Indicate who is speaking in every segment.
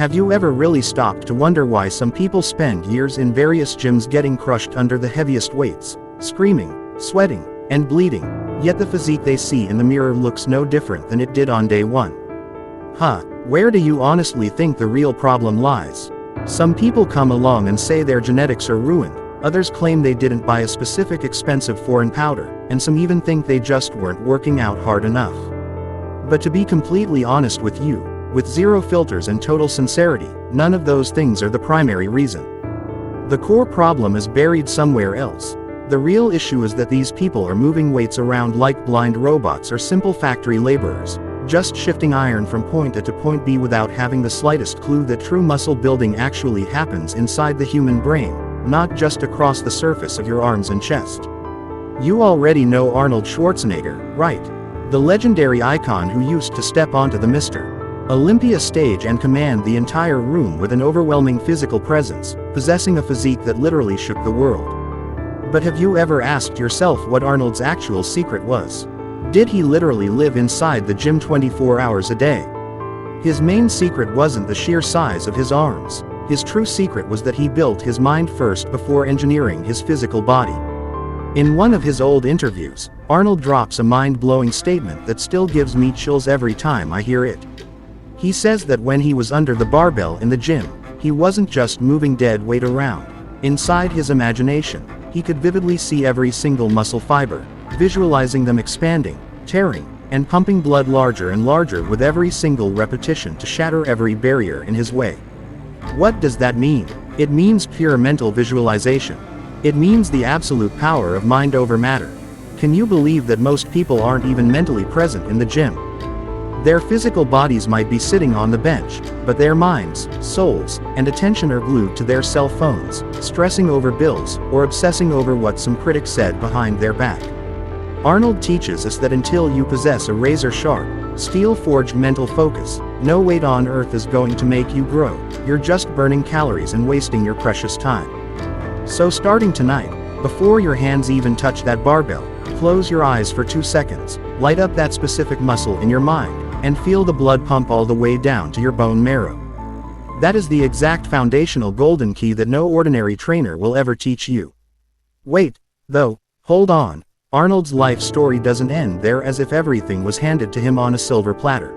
Speaker 1: Have you ever really stopped to wonder why some people spend years in various gyms getting crushed under the heaviest weights, screaming, sweating, and bleeding, yet the physique they see in the mirror looks no different than it did on day one? Where do you honestly think the real problem lies? Some people come along and say their genetics are ruined, others claim they didn't buy a specific expensive foreign powder, and some even think they just weren't working out hard enough. But to be completely honest with you, with zero filters and total sincerity, none of those things are the primary reason. The core problem is buried somewhere else. The real issue is that these people are moving weights around like blind robots or simple factory laborers, just shifting iron from point A to point B without having the slightest clue that true muscle building actually happens inside the human brain, not just across the surface of your arms and chest. You already know Arnold Schwarzenegger, right? The legendary icon who used to step onto the Mr. Olympia stage and command the entire room with an overwhelming physical presence, possessing a physique that literally shook the world. But have you ever asked yourself what Arnold's actual secret was? Did he literally live inside the gym 24 hours a day? His main secret wasn't the sheer size of his arms. His true secret was that he built his mind first before engineering his physical body. In one of his old interviews, Arnold drops a mind-blowing statement that still gives me chills every time I hear it. He says that when he was under the barbell in the gym, he wasn't just moving dead weight around. Inside his imagination, he could vividly see every single muscle fiber, visualizing them expanding, tearing, and pumping blood larger and larger with every single repetition to shatter every barrier in his way. What does that mean? It means pure mental visualization. It means the absolute power of mind over matter. Can you believe that most people aren't even mentally present in the gym? Their physical bodies might be sitting on the bench, but their minds, souls, and attention are glued to their cell phones, stressing over bills, or obsessing over what some critic said behind their back. Arnold teaches us that until you possess a razor-sharp, steel-forged mental focus, no weight on earth is going to make you grow. You're just burning calories and wasting your precious time. So starting tonight, before your hands even touch that barbell, close your eyes for 2 seconds, light up that specific muscle in your mind, and feel the blood pump all the way down to your bone marrow. That is the exact foundational golden key that no ordinary trainer will ever teach you. Wait, though, hold on. Arnold's life story doesn't end there as if everything was handed to him on a silver platter.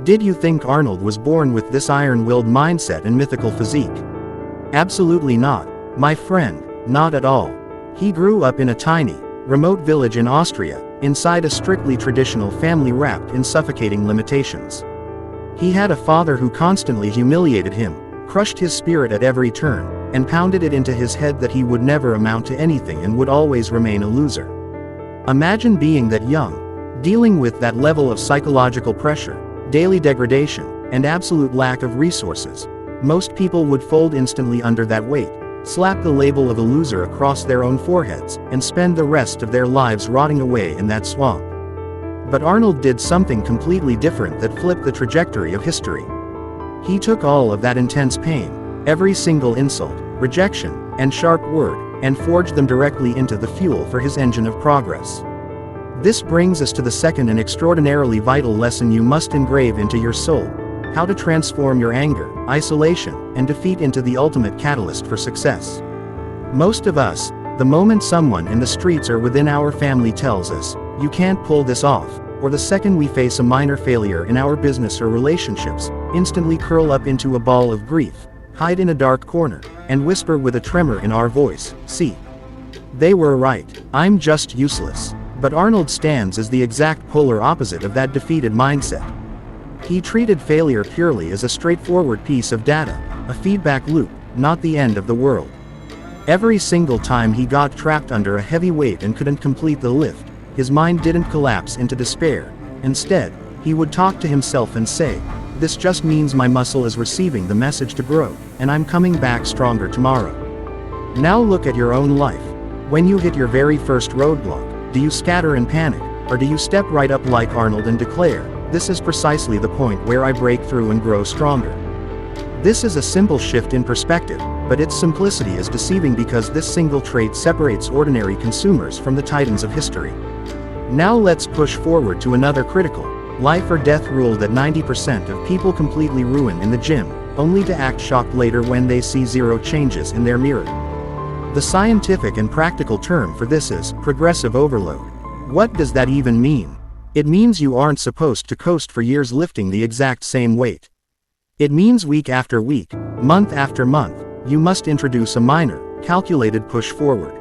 Speaker 1: Did you think Arnold was born with this iron-willed mindset and mythical physique? Absolutely not, my friend, not at all. He grew up in a tiny, remote village in Austria, inside a strictly traditional family wrapped in suffocating limitations. He had a father who constantly humiliated him, crushed his spirit at every turn, and pounded it into his head that he would never amount to anything and would always remain a loser. Imagine being that young, dealing with that level of psychological pressure, daily degradation, and absolute lack of resources. Most people would fold instantly under that weight, slap the label of a loser across their own foreheads, and spend the rest of their lives rotting away in that swamp. But Arnold did something completely different that flipped the trajectory of history. He took all of that intense pain, every single insult, rejection, and sharp word, and forged them directly into the fuel for his engine of progress. This brings us to the second and extraordinarily vital lesson you must engrave into your soul: how to transform your anger, isolation, and defeat into the ultimate catalyst for success. Most of us, the moment someone in the streets or within our family tells us, "You can't pull this off," or the second we face a minor failure in our business or relationships, instantly curl up into a ball of grief, hide in a dark corner, and whisper with a tremor in our voice, "See, they were right, I'm just useless." But Arnold stands as the exact polar opposite of that defeated mindset. He treated failure purely as a straightforward piece of data, a feedback loop, not the end of the world. Every single time he got trapped under a heavy weight and couldn't complete the lift, his mind didn't collapse into despair. Instead, he would talk to himself and say, "This just means my muscle is receiving the message to grow, and I'm coming back stronger tomorrow." Now look at your own life. When you hit your very first roadblock, do you scatter and panic, or do you step right up like Arnold and declare, "This is precisely the point where I break through and grow stronger"? This is a simple shift in perspective, but its simplicity is deceiving because this single trait separates ordinary consumers from the titans of history. Now let's push forward to another critical, life or death rule that 90% of people completely ruin in the gym: only to act shocked later when they see zero changes in their mirror. The scientific and practical term for this is progressive overload. What does that even mean? It means you aren't supposed to coast for years lifting the exact same weight. It means week after week, month after month, you must introduce a minor, calculated push forward.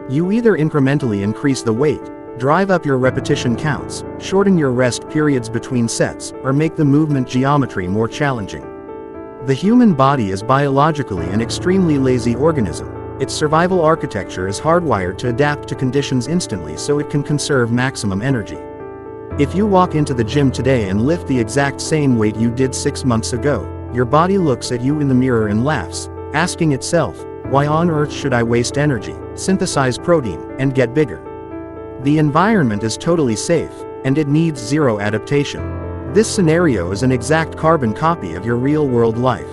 Speaker 1: You either incrementally increase the weight, drive up your repetition counts, shorten your rest periods between sets, or make the movement geometry more challenging. The human body is biologically an extremely lazy organism. Its survival architecture is hardwired to adapt to conditions instantly so it can conserve maximum energy. If you walk into the gym today and lift the exact same weight you did 6 months ago, your body looks at you in the mirror and laughs, asking itself, why on earth should I waste energy, synthesize protein, and get bigger? The environment is totally safe, and it needs zero adaptation. This scenario is an exact carbon copy of your real-world life.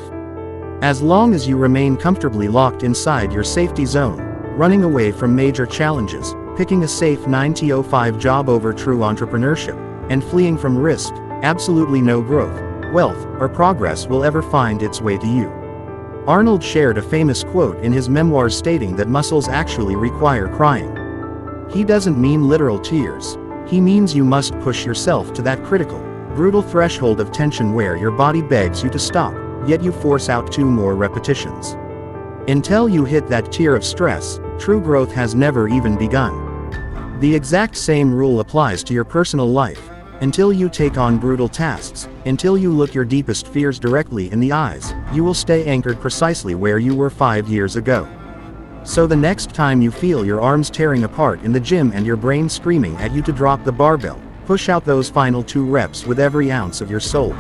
Speaker 1: As long as you remain comfortably locked inside your safety zone, running away from major challenges, picking a safe 9-to-5 job over true entrepreneurship, and fleeing from risk, absolutely no growth, wealth, or progress will ever find its way to you. Arnold shared a famous quote in his memoirs stating that muscles actually require crying. He doesn't mean literal tears. He means you must push yourself to that critical, brutal threshold of tension where your body begs you to stop, yet you force out 2 more repetitions. Until you hit that tier of stress, true growth has never even begun. The exact same rule applies to your personal life. Until you take on brutal tasks, until you look your deepest fears directly in the eyes, you will stay anchored precisely where you were 5 years ago. So the next time you feel your arms tearing apart in the gym and your brain screaming at you to drop the barbell, push out those final 2 reps with every ounce of your soul.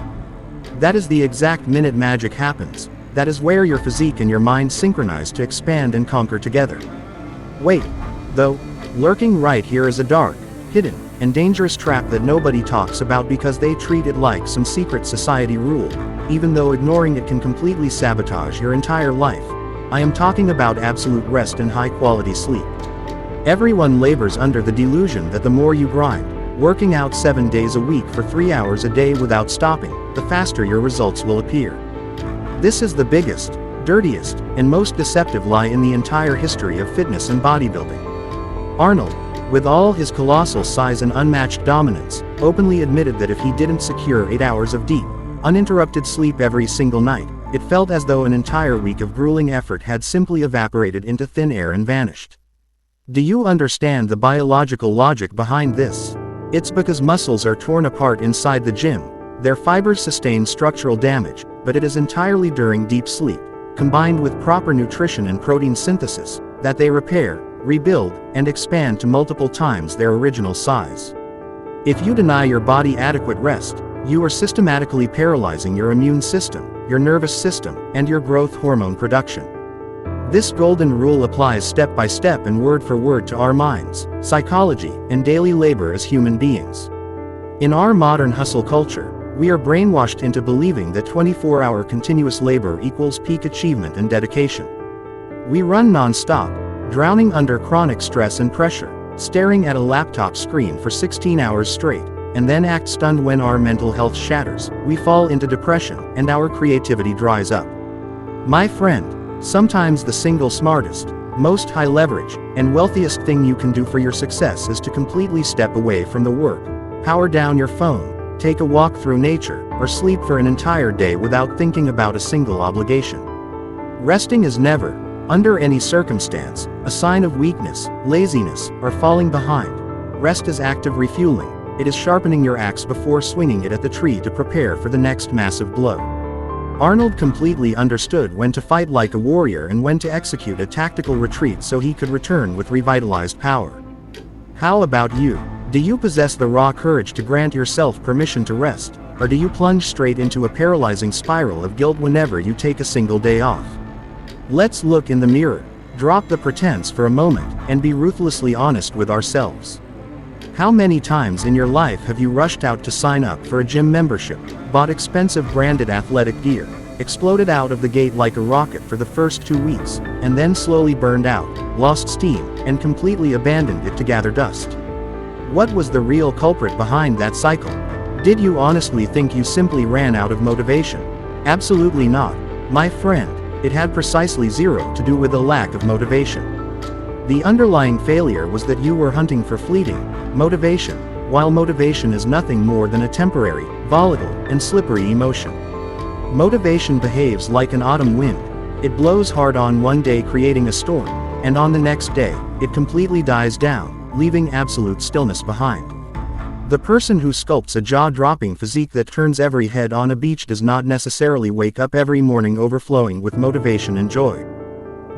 Speaker 1: That is the exact minute magic happens. That is where your physique and your mind synchronize to expand and conquer together. Wait, though, lurking right here is a dark, hidden, and dangerous trap that nobody talks about because they treat it like some secret society rule, even though ignoring it can completely sabotage your entire life. I am talking about absolute rest and high-quality sleep. Everyone labors under the delusion that the more you grind, working out 7 days a week for 3 hours a day without stopping, the faster your results will appear. This is the biggest, dirtiest, and most deceptive lie in the entire history of fitness and bodybuilding. Arnold, with all his colossal size and unmatched dominance, openly admitted that if he didn't secure 8 hours of deep, uninterrupted sleep every single night, it felt as though an entire week of grueling effort had simply evaporated into thin air and vanished. Do you understand the biological logic behind this? It's because muscles are torn apart inside the gym, their fibers sustain structural damage, but it is entirely during deep sleep, combined with proper nutrition and protein synthesis, that they repair, rebuild, and expand to multiple times their original size. If you deny your body adequate rest, you are systematically paralyzing your immune system, your nervous system, and your growth hormone production. This golden rule applies step by step and word for word to our minds, psychology, and daily labor as human beings. In our modern hustle culture, we are brainwashed into believing that 24-hour continuous labor equals peak achievement and dedication. We run non-stop, drowning under chronic stress and pressure, staring at a laptop screen for 16 hours straight, and then act stunned when our mental health shatters, we fall into depression, and our creativity dries up. My friend, sometimes the single smartest, most high leverage, and wealthiest thing you can do for your success is to completely step away from the work, power down your phone, take a walk through nature, or sleep for an entire day without thinking about a single obligation. Resting is never, under any circumstance, a sign of weakness, laziness, or falling behind. Rest is active refueling. It is sharpening your axe before swinging it at the tree to prepare for the next massive blow. Arnold completely understood when to fight like a warrior and when to execute a tactical retreat so he could return with revitalized power. How about you? Do you possess the raw courage to grant yourself permission to rest, or do you plunge straight into a paralyzing spiral of guilt whenever you take a single day off? Let's look in the mirror, drop the pretense for a moment, and be ruthlessly honest with ourselves. How many times in your life have you rushed out to sign up for a gym membership, bought expensive branded athletic gear, exploded out of the gate like a rocket for the first 2 weeks, and then slowly burned out, lost steam, and completely abandoned it to gather dust? What was the real culprit behind that cycle? Did you honestly think you simply ran out of motivation? Absolutely not, my friend. It had precisely zero to do with a lack of motivation. The underlying failure was that you were hunting for fleeting motivation, while motivation is nothing more than a temporary, volatile, and slippery emotion. Motivation behaves like an autumn wind. It blows hard on one day, creating a storm, and on the next day, it completely dies down, leaving absolute stillness behind. The person who sculpts a jaw-dropping physique that turns every head on a beach does not necessarily wake up every morning overflowing with motivation and joy.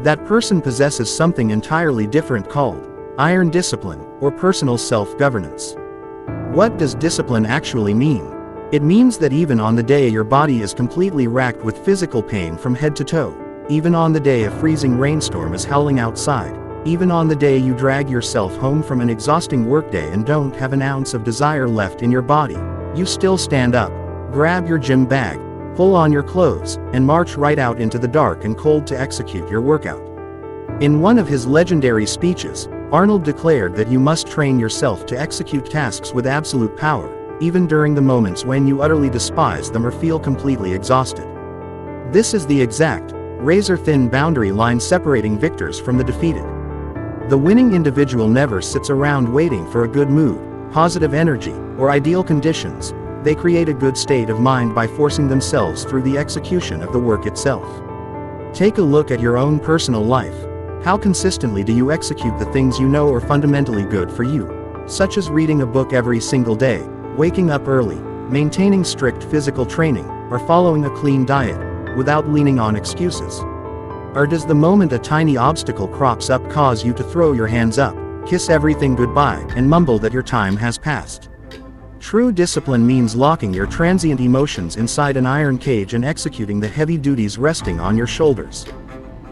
Speaker 1: That person possesses something entirely different called iron discipline, or personal self-governance. What does discipline actually mean? It means that even on the day your body is completely racked with physical pain from head to toe, even on the day a freezing rainstorm is howling outside, even on the day you drag yourself home from an exhausting workday and don't have an ounce of desire left in your body, you still stand up, grab your gym bag, pull on your clothes, and march right out into the dark and cold to execute your workout. In one of his legendary speeches, Arnold declared that you must train yourself to execute tasks with absolute power, even during the moments when you utterly despise them or feel completely exhausted. This is the exact, razor-thin boundary line separating victors from the defeated. The winning individual never sits around waiting for a good mood, positive energy, or ideal conditions. They create a good state of mind by forcing themselves through the execution of the work itself. Take a look at your own personal life. How consistently do you execute the things you know are fundamentally good for you, such as reading a book every single day, waking up early, maintaining strict physical training, or following a clean diet, without leaning on excuses? Or does the moment a tiny obstacle crops up cause you to throw your hands up, kiss everything goodbye, and mumble that your time has passed? True discipline means locking your transient emotions inside an iron cage and executing the heavy duties resting on your shoulders.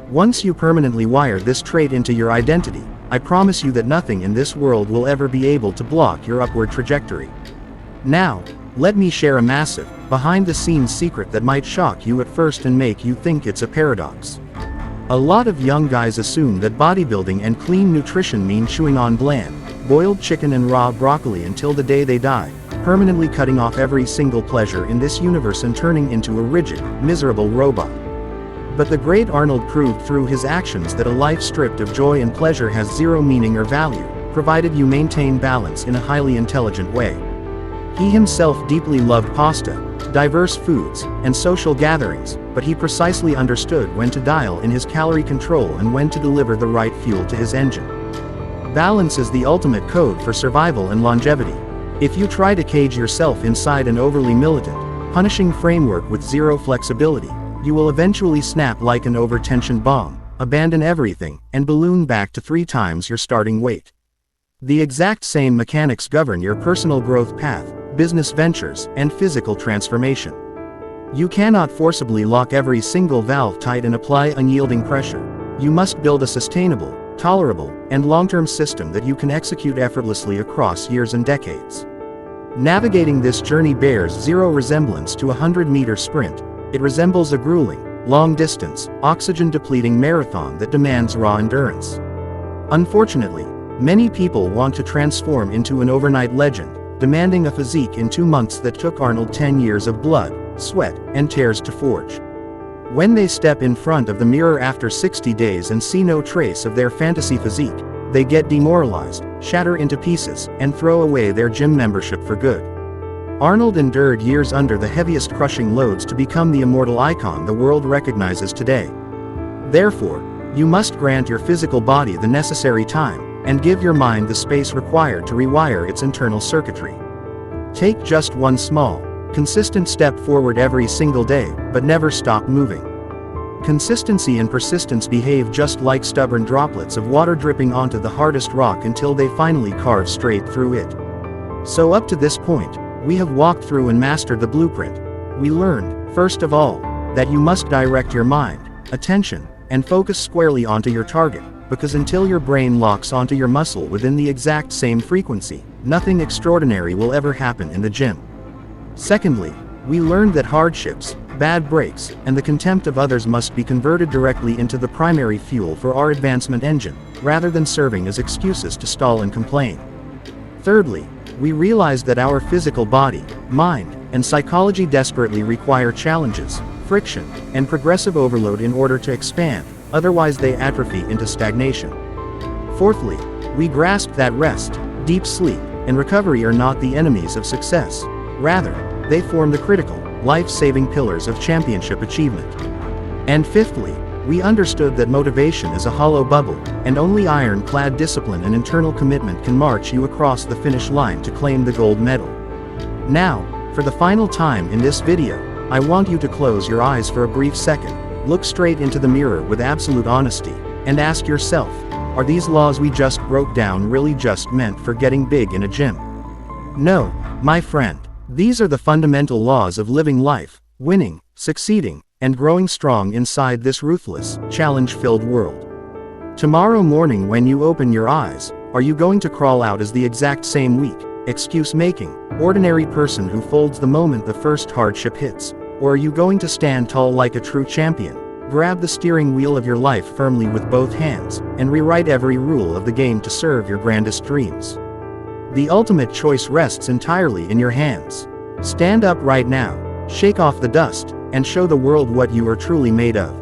Speaker 1: Once you permanently wire this trait into your identity, I promise you that nothing in this world will ever be able to block your upward trajectory. Now, let me share a massive, behind-the-scenes secret that might shock you at first and make you think it's a paradox. A lot of young guys assume that bodybuilding and clean nutrition mean chewing on bland, boiled chicken and raw broccoli until the day they die, permanently cutting off every single pleasure in this universe and turning into a rigid, miserable robot. But the great Arnold proved through his actions that a life stripped of joy and pleasure has zero meaning or value, provided you maintain balance in a highly intelligent way. He himself deeply loved pasta, diverse foods, and social gatherings, but he precisely understood when to dial in his calorie control and when to deliver the right fuel to his engine. Balance is the ultimate code for survival and longevity. If you try to cage yourself inside an overly militant, punishing framework with zero flexibility, you will eventually snap like an over-tensioned bomb, abandon everything, and balloon back to 3 times your starting weight. The exact same mechanics govern your personal growth path, business ventures, and physical transformation. You cannot forcibly lock every single valve tight and apply unyielding pressure. You must build a sustainable, tolerable, and long-term system that you can execute effortlessly across years and decades. Navigating this journey bears zero resemblance to a 100-meter sprint. It resembles a grueling, long-distance, oxygen-depleting marathon that demands raw endurance. Unfortunately, many people want to transform into an overnight legend, demanding a physique in 2 months that took Arnold 10 years of blood, sweat, and tears to forge. When they step in front of the mirror after 60 days and see no trace of their fantasy physique, they get demoralized, shatter into pieces, and throw away their gym membership for good. Arnold endured years under the heaviest crushing loads to become the immortal icon the world recognizes today. Therefore, you must grant your physical body the necessary time, and give your mind the space required to rewire its internal circuitry. Take just one small, consistent step forward every single day, but never stop moving. Consistency and persistence behave just like stubborn droplets of water dripping onto the hardest rock until they finally carve straight through it. So up to this point, we have walked through and mastered the blueprint. We learned, first of all, that you must direct your mind, attention, and focus squarely onto your target, because until your brain locks onto your muscle within the exact same frequency, nothing extraordinary will ever happen in the gym. Secondly, we learned that hardships, bad breaks, and the contempt of others must be converted directly into the primary fuel for our advancement engine, rather than serving as excuses to stall and complain. Thirdly, we realized that our physical body, mind, and psychology desperately require challenges, friction, and progressive overload in order to expand, otherwise they atrophy into stagnation. Fourthly, we grasp that rest, deep sleep, and recovery are not the enemies of success. Rather, they form the critical, life-saving pillars of championship achievement. And fifthly, we understood that motivation is a hollow bubble, and only iron-clad discipline and internal commitment can march you across the finish line to claim the gold medal. Now, for the final time in this video, I want you to close your eyes for a brief second, look straight into the mirror with absolute honesty, and ask yourself, are these laws we just broke down really just meant for getting big in a gym? No, my friend. These are the fundamental laws of living life, winning, succeeding, and growing strong inside this ruthless, challenge-filled world. Tomorrow morning when you open your eyes, are you going to crawl out as the exact same weak, excuse-making, ordinary person who folds the moment the first hardship hits? Or are you going to stand tall like a true champion, grab the steering wheel of your life firmly with both hands, and rewrite every rule of the game to serve your grandest dreams? The ultimate choice rests entirely in your hands. Stand up right now, shake off the dust, and show the world what you are truly made of.